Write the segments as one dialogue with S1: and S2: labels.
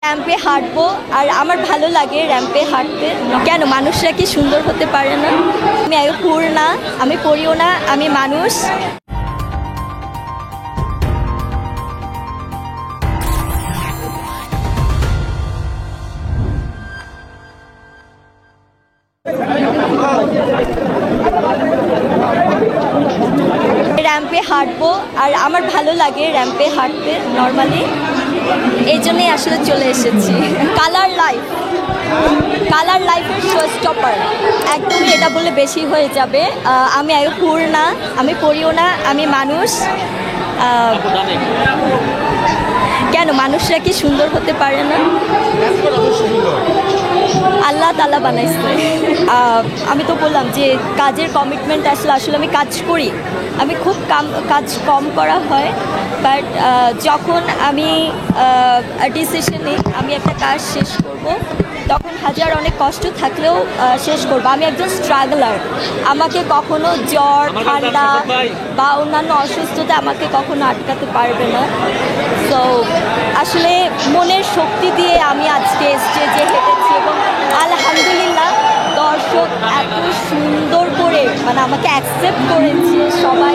S1: র্যাম্পে হাঁটবো আর আমার ভালো লাগে র্যাম্পে হাঁটতে। কেন মানুষরা কি সুন্দর হতে পারে না? আমি হুর না, আমি পড়িও না, আমি মানুষ। র্যাম্পে হাঁটবো আর আমার ভালো লাগে র্যাম্পে হাঁটতে নর্মালি, এই জন্যই আসলে চলে এসেছি। কালার লাইফের শো স্টপার একদমই, এটা বললে বেশি হয়ে যাবে। আমি হুর না, আমি পড়িও না, আমি মানুষ। কেন মানুষরা কি সুন্দর হতে পারে না? আল্লাহ তাআলা বানাইছে। আমি তো বললাম যে কাজের কমিটমেন্ট আসলে আমি কাজ করি, আমি খুব কাজ কম করা হয়, বাট যখন আমি ডিসিশন নিই আমি একটা কাজ শেষ করব, তখন অনেক কষ্ট থাকলেও শেষ করবো। আমি একজন স্ট্রাগলার, আমাকে কখনো জ্বর ঠান্ডা বা অন্যান্য অসুস্থতা আমাকে কখনো আটকাতে পারবে না। তো আসলে মনের শক্তি দিয়ে আমি আজকে স্টেজে হেঁটেছি এবং আলহামদুলিল্লাহ দর্শক এত সুন্দর করে আমাকে অ্যাকসেপ্ট করেছে সবাই,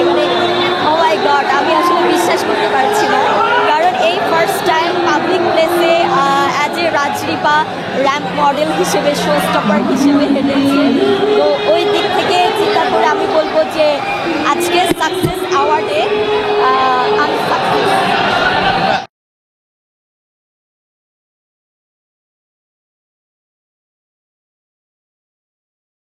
S1: ও মাই গড, আমি আসলে বিশ্বাস করতে পারছি না। কারণ এই ফার্স্ট টাইম পাবলিক প্লেসে অ্যাজ এ রাজরিপা র্যাম্প মডেল হিসেবে, শো স্টপার হিসেবে হেঁটেছে। তো ওই